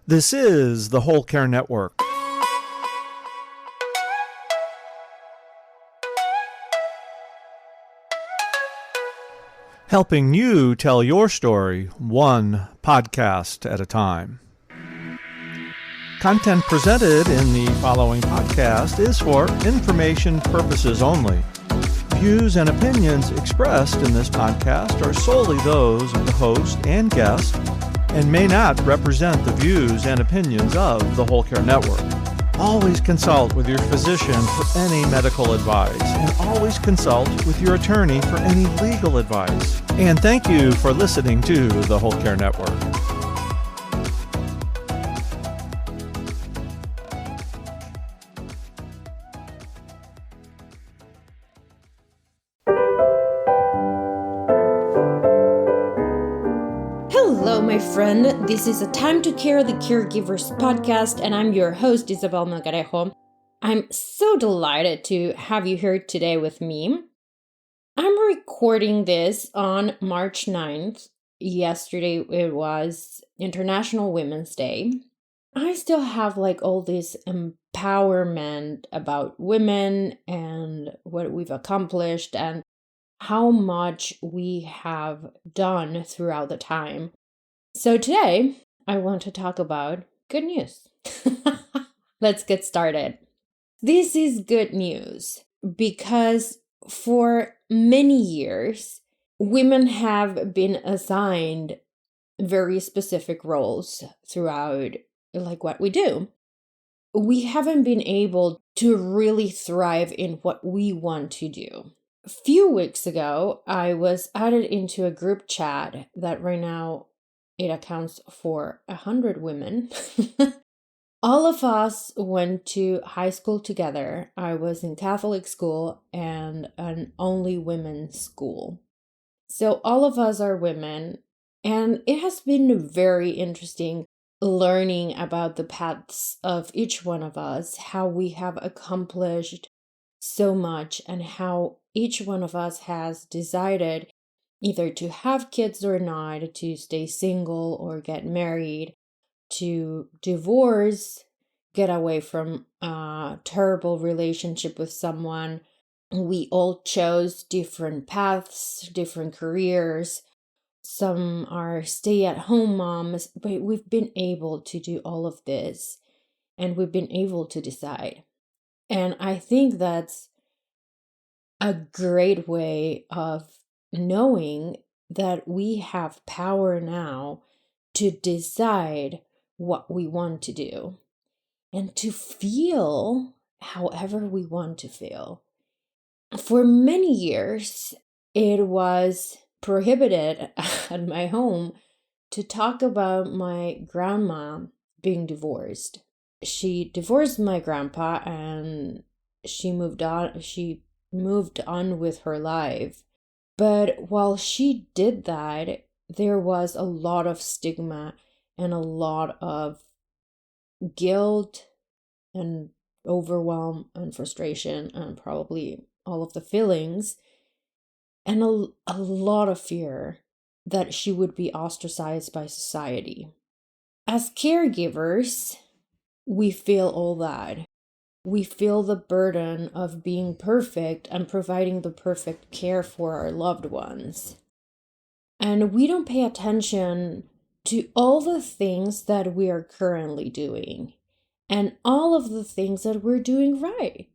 This is the Whole Care Network. Helping you tell your story one podcast at a time. Content presented in the following podcast is for information purposes only. Views and opinions expressed in this podcast are solely those of the host and guest and may not represent the views and opinions of the Whole Care Network. Always consult with your physician for any medical advice, and always consult with your attorney for any legal advice. And thank you for listening to the Whole Care Network. Hello, my friend. This is A Time to Care, the Caregivers podcast, and I'm your host, Isabel Melgarejo. I'm so delighted to have you here today with me. I'm recording this on March 9th. Yesterday, it was International Women's Day. I still have all this empowerment about women and what we've accomplished and how much we have done throughout the time. So today, I want to talk about good news. Let's get started. This is good news because for many years, women have been assigned very specific roles throughout what we do. We haven't been able to really thrive in what we want to do. A few weeks ago, I was added into a group chat that right now it accounts for 100 women. All of us went to high school together. I was in Catholic school and an only women's school. So all of us are women, and it has been very interesting learning about the paths of each one of us, how we have accomplished so much, and how each one of us has decided either to have kids or not, to stay single or get married, to divorce, get away from a terrible relationship with someone. We all chose different paths, different careers. Some are stay-at-home moms, but we've been able to do all of this, and we've been able to decide. And I think that's a great way of knowing that we have power now to decide what we want to do and to feel however we want to feel. For many years, it was prohibited at my home to talk about my grandma being divorced. She divorced my grandpa and she moved on with her life. But while she did that, there was a lot of stigma and a lot of guilt and overwhelm and frustration and probably all of the feelings and a lot of fear that she would be ostracized by society. As caregivers, we feel all that. We feel the burden of being perfect and providing the perfect care for our loved ones. And we don't pay attention to all the things that we are currently doing and all of the things that we're doing right.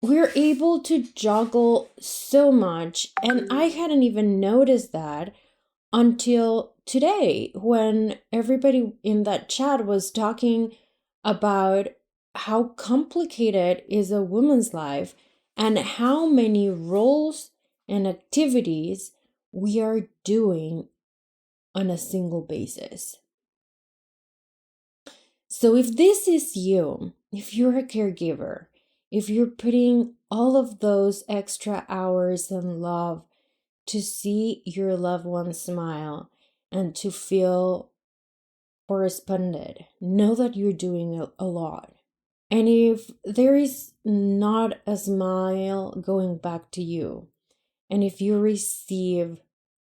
We're able to juggle so much, and I hadn't even noticed that until today when everybody in that chat was talking about how complicated is a woman's life and how many roles and activities we are doing on a single basis. So if this is you, if you're a caregiver, if you're putting all of those extra hours and love to see your loved one smile and to feel corresponded, know that you're doing a lot. And if there is not a smile going back to you, and if you receive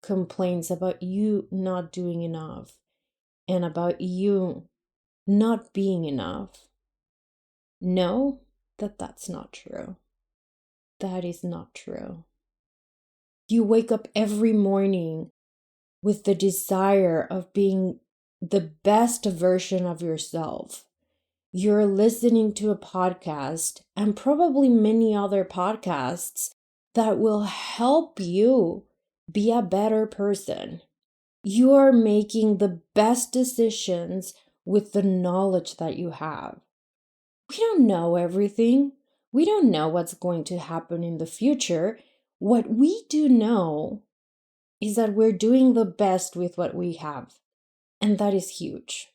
complaints about you not doing enough and about you not being enough. Know that that's not true. That is not true. You wake up every morning with the desire of being the best version of yourself. You're listening to a podcast and probably many other podcasts that will help you be a better person. You are making the best decisions with the knowledge that you have. We don't know everything. We don't know what's going to happen in the future. What we do know is that we're doing the best with what we have. And that is huge.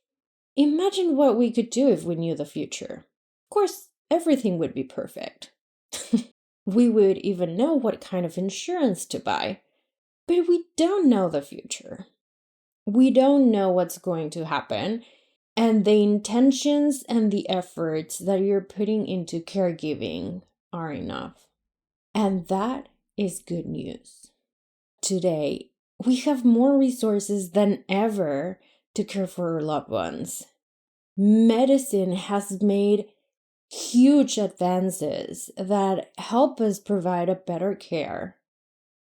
Imagine what we could do if we knew the future. Of course, everything would be perfect. We would even know what kind of insurance to buy. But we don't know the future. We don't know what's going to happen. And the intentions and the efforts that you're putting into caregiving are enough. And that is good news. Today, we have more resources than ever to care for our loved ones. Medicine has made huge advances that help us provide a better care.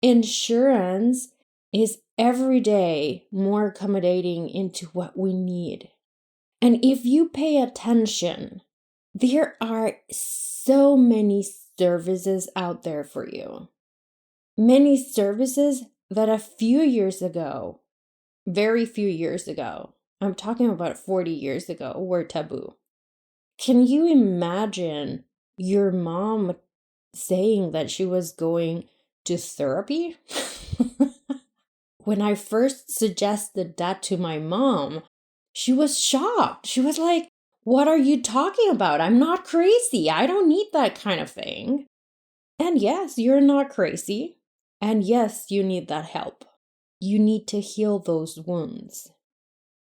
Insurance is every day more accommodating into what we need. And if you pay attention, there are so many services out there for you. Many services that a few years ago, very few years ago, I'm talking about 40 years ago, were taboo. Can you imagine your mom saying that she was going to therapy? When I first suggested that to my mom, she was shocked. She was like, "What are you talking about? I'm not crazy. I don't need that kind of thing." And yes, you're not crazy. And yes, you need that help. You need to heal those wounds.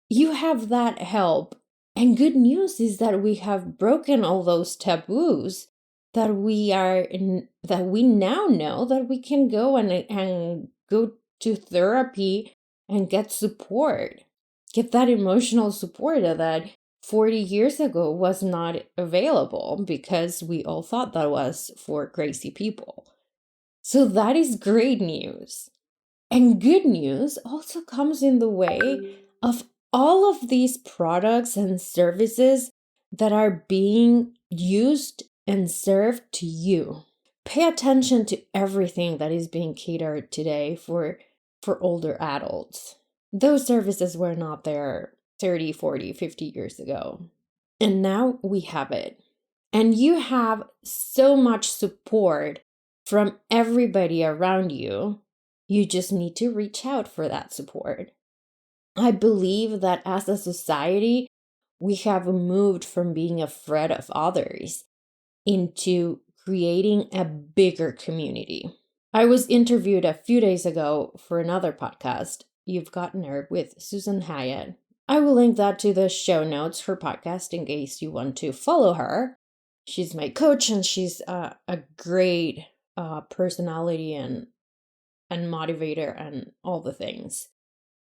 You have that help. And good news is that we have broken all those taboos that we now know that we can go and go to therapy and get support. Get that emotional support that 40 years ago was not available because we all thought that was for crazy people. So that is great news. And good news also comes in the way of all of these products and services that are being used and served to you. Pay attention to everything that is being catered today for older adults. Those services were not there 30, 40, 50 years ago. And now we have it. And you have so much support from everybody around you. You just need to reach out for that support. I believe that as a society, we have moved from being afraid of others into creating a bigger community. I was interviewed a few days ago for another podcast, You've Gotten Her, with Susan Hyatt. I will link that to the show notes, her podcast, in case you want to follow her. She's my coach and she's a great personality and motivator and all the things.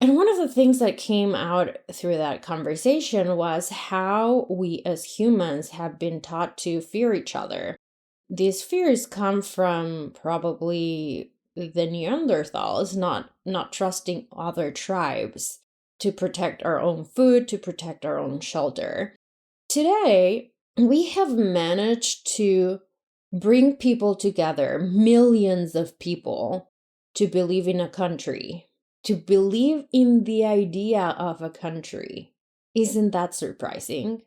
And one of the things that came out through that conversation was how we as humans have been taught to fear each other. These fears come from probably the Neanderthals not trusting other tribes to protect our own food, to protect our own shelter. Today, we have managed to bring people together, millions of people, to believe in a country, to believe in the idea of a country. Isn't that surprising?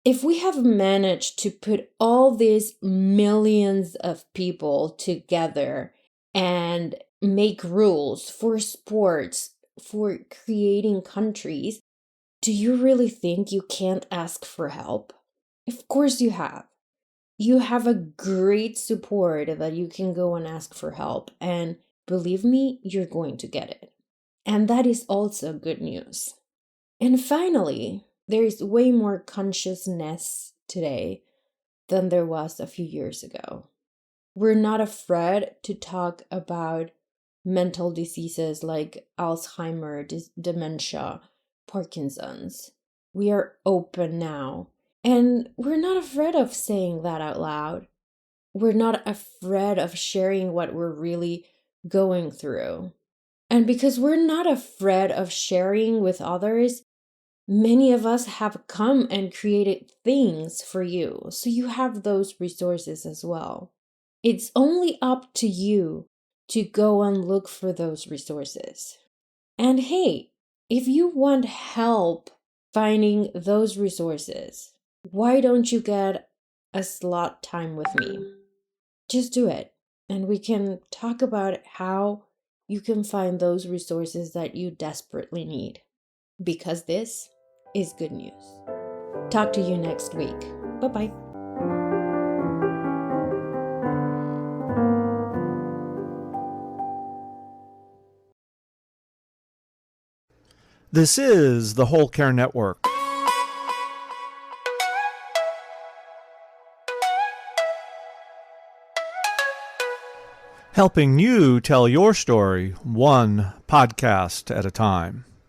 If we have managed to put all these millions of people together and make rules for sports, for creating countries, do you really think you can't ask for help? Of course you have. You have a great support that you can go and ask for help. And believe me, you're going to get it. And that is also good news. And finally, there is way more consciousness today than there was a few years ago. We're not afraid to talk about mental diseases like Alzheimer's, dementia, Parkinson's. We are open now. And we're not afraid of saying that out loud. We're not afraid of sharing what we're really going through. And because we're not afraid of sharing with others, many of us have come and created things for you. So you have those resources as well. It's only up to you to go and look for those resources. And hey, if you want help finding those resources, why don't you get a slot time with me? Just do it. And we can talk about how you can find those resources that you desperately need. Because this is good news. Talk to you next week. Bye-bye. This is the Whole Care Network. Helping you tell your story one podcast at a time.